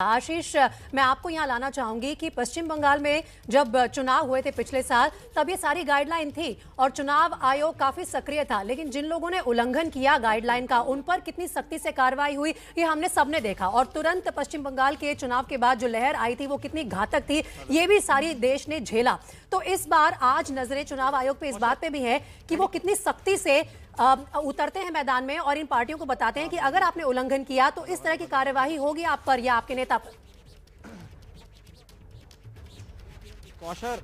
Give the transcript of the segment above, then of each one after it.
आशीष, मैं आपको यहां लाना चाहूंगी कि पश्चिम बंगाल में जब चुनाव हुए थे पिछले साल, तब ये सारी गाइडलाइन थी और चुनाव आयोग काफी सक्रिय था, लेकिन जिन लोगों ने उल्लंघन किया गाइडलाइन का, उन पर कितनी सख्ती से कार्रवाई हुई ये हमने सबने देखा। और तुरंत पश्चिम बंगाल के चुनाव के बाद जो लहर आई थी वो कितनी घातक थी ये भी सारी देश ने झेला। तो इस बार आज नजरें चुनाव आयोग पे इस बात पे भी है कि वो कितनी सख्ती से उतरते हैं मैदान में और इन पार्टियों को बताते हैं कि अगर आपने उल्लंघन किया तो इस तरह की कार्यवाही होगी आप पर या आपके नेता पर। कौशर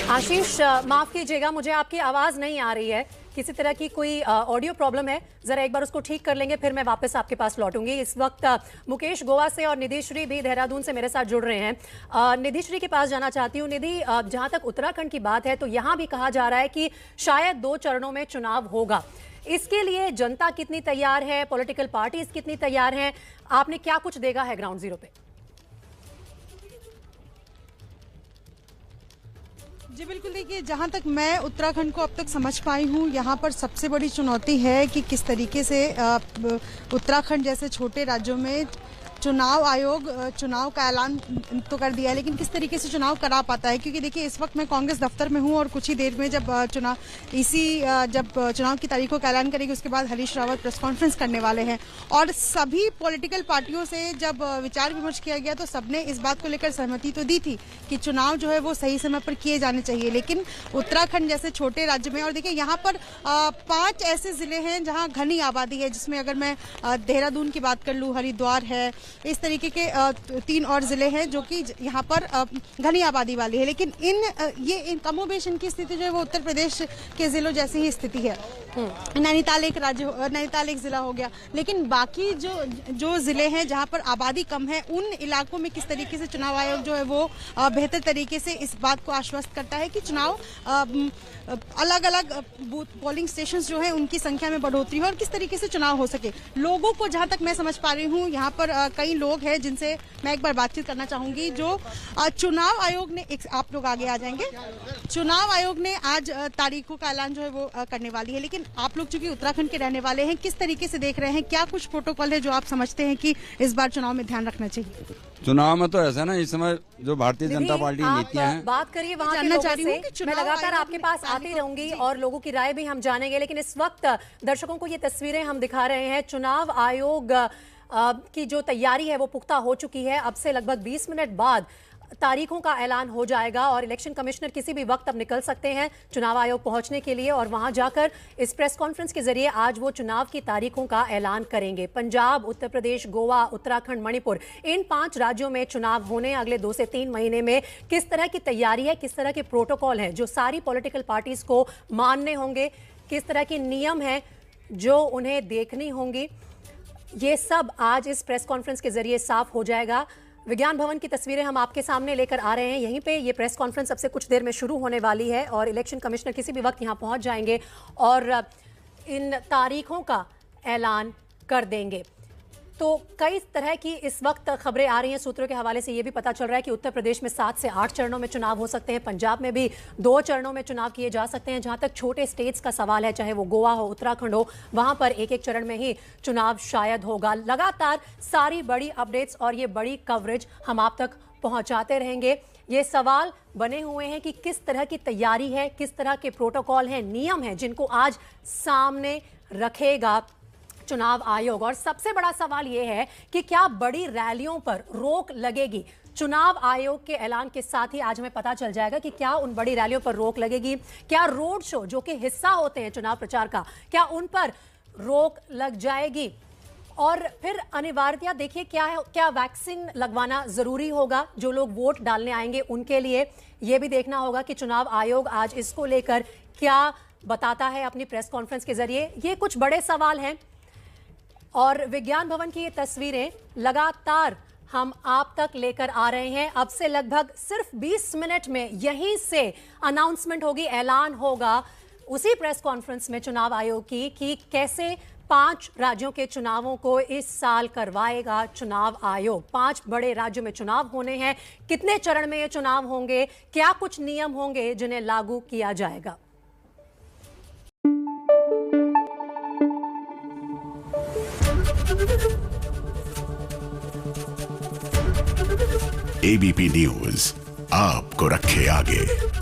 आशीष, माफ कीजिएगा, मुझे आपकी आवाज नहीं आ रही है, किसी तरह की कोई ऑडियो प्रॉब्लम है, जरा एक बार उसको ठीक कर लेंगे फिर मैं वापस आपके पास लौटूंगी। इस वक्त मुकेश गोवा से और निधि श्री भी देहरादून से मेरे साथ जुड़ रहे हैं। निधि श्री के पास जाना चाहती हूँ। निधि, जहां तक उत्तराखंड की बात है तो यहां भी कहा जा रहा है कि शायद 2 चरणों में चुनाव होगा। इसके लिए जनता कितनी तैयार है, पॉलिटिकल पार्टीज कितनी तैयार हैं, आपने क्या कुछ देखा है ग्राउंड जीरो पे? जी बिल्कुल, देखिए जहाँ तक मैं उत्तराखंड को अब तक समझ पाई हूँ, यहाँ पर सबसे बड़ी चुनौती है कि किस तरीके से उत्तराखंड जैसे छोटे राज्यों में चुनाव आयोग चुनाव का ऐलान तो कर दिया है, लेकिन किस तरीके से चुनाव करा पाता है। क्योंकि देखिए इस वक्त मैं कांग्रेस दफ्तर में हूँ और कुछ ही देर में जब चुनाव की तारीखों का ऐलान करेगी उसके बाद हरीश रावत प्रेस कॉन्फ्रेंस करने वाले हैं और सभी पॉलिटिकल पार्टियों से जब विचार विमर्श किया गया तो सबने इस बात को लेकर सहमति तो दी थी कि चुनाव जो है वो सही समय पर किए जाने चाहिए। लेकिन उत्तराखंड जैसे छोटे राज्य में, और देखिए यहाँ पर 5 ऐसे जिले हैं जहाँ घनी आबादी है, जिसमें अगर मैं देहरादून की बात कर लूँ, हरिद्वार है, इस तरीके के 3 और जिले हैं जो कि यहाँ पर घनी आबादी वाली है। लेकिन इन कमोबेश इनकी स्थिति जो है वो उत्तर प्रदेश के जिलों जैसी ही स्थिति है। नैनीताल एक जिला हो गया, लेकिन बाकी जो जिले हैं जहाँ पर आबादी कम है उन इलाकों में किस तरीके से चुनाव आयोग जो है वो बेहतर तरीके से इस बात को आश्वस्त करता है कि चुनाव अलग अलग बूथ पोलिंग स्टेशन जो है उनकी संख्या में बढ़ोतरी हो और किस तरीके से चुनाव हो सके। लोगों को जहां तक मैं समझ पा रही हूं, यहाँ पर कई लोग हैं जिनसे मैं एक बार बातचीत करना चाहूंगी। जो चुनाव आयोग ने, आप लोग आगे आ जाएंगे, चुनाव आयोग ने आज तारीखों का ऐलान जो है वो करने वाली है, लेकिन आप लोग चूंकि उत्तराखंड के रहने वाले हैं, किस तरीके से देख रहे हैं, क्या कुछ प्रोटोकॉल है जो आप समझते हैं कि इस बार चुनाव में ध्यान रखना चाहिए? चुनाव में तो ऐसा ना, इस समय जो भारतीय जनता पार्टी नीतियां हैं, बात करिए वहां के लोगों से। मैं लगातार आपके पास आती रहूंगी और लोगों की राय भी हम जानेंगे, लेकिन इस वक्त दर्शकों को ये तस्वीरें हम दिखा रहे हैं। चुनाव आयोग की जो तैयारी है वो पुख्ता हो चुकी है। अब से लगभग 20 मिनट बाद तारीखों का ऐलान हो जाएगा और इलेक्शन कमिश्नर किसी भी वक्त अब निकल सकते हैं चुनाव आयोग पहुंचने के लिए और वहां जाकर इस प्रेस कॉन्फ्रेंस के जरिए आज वो चुनाव की तारीखों का ऐलान करेंगे। पंजाब, उत्तर प्रदेश, गोवा, उत्तराखंड, मणिपुर, इन 5 राज्यों में चुनाव होने अगले 2 से 3 महीने में। किस तरह की तैयारी है, किस तरह के प्रोटोकॉल है जो सारी पॉलिटिकल पार्टीज को मानने होंगे, किस तरह के नियम है जो उन्हें देखनी होंगी, ये सब आज इस प्रेस कॉन्फ्रेंस के जरिए साफ हो जाएगा। विज्ञान भवन की तस्वीरें हम आपके सामने लेकर आ रहे हैं। यहीं पे ये प्रेस कॉन्फ्रेंस अब से कुछ देर में शुरू होने वाली है और इलेक्शन कमिश्नर किसी भी वक्त यहां पहुंच जाएंगे और इन तारीखों का ऐलान कर देंगे। तो कई तरह की इस वक्त खबरें आ रही हैं। सूत्रों के हवाले से ये भी पता चल रहा है कि उत्तर प्रदेश में 7 से 8 चरणों में चुनाव हो सकते हैं, पंजाब में भी 2 चरणों में चुनाव किए जा सकते हैं। जहां तक छोटे स्टेट्स का सवाल है, चाहे वो गोवा हो, उत्तराखंड हो, वहां पर एक चरण में ही चुनाव शायद होगा। लगातार सारी बड़ी अपडेट्स और ये बड़ी कवरेज हम आप तक पहुंचाते रहेंगे। ये सवाल बने हुए हैं कि किस तरह की तैयारी है, किस तरह के प्रोटोकॉल हैं, नियम हैं जिनको आज सामने रखेगा चुनाव आयोग। और सबसे बड़ा सवाल यह है कि क्या बड़ी रैलियों पर रोक लगेगी? चुनाव आयोग के ऐलान के साथ ही आज हमें पता चल जाएगा कि क्या उन बड़ी रैलियों पर रोक लगेगी, क्या रोड शो जो कि हिस्सा होते हैं चुनाव प्रचार का, क्या उन पर रोक लग जाएगी? और फिर अनिवार्यता देखिए क्या वैक्सीन लगवाना जरूरी होगा जो लोग वोट डालने आएंगे उनके लिए? यह भी देखना होगा कि चुनाव आयोग आज इसको लेकर क्या बताता है अपनी प्रेस कॉन्फ्रेंस के जरिए। ये कुछ बड़े सवाल हैं और विज्ञान भवन की ये तस्वीरें लगातार हम आप तक लेकर आ रहे हैं। अब से लगभग सिर्फ 20 मिनट में यहीं से अनाउंसमेंट होगी, ऐलान होगा उसी प्रेस कॉन्फ्रेंस में चुनाव आयोग की कि कैसे 5 राज्यों के चुनावों को इस साल करवाएगा चुनाव आयोग। 5 बड़े राज्यों में चुनाव होने हैं, कितने चरण में ये चुनाव होंगे, क्या कुछ नियम होंगे जिन्हें लागू किया जाएगा। एबीपी न्यूज आपको रखे आगे।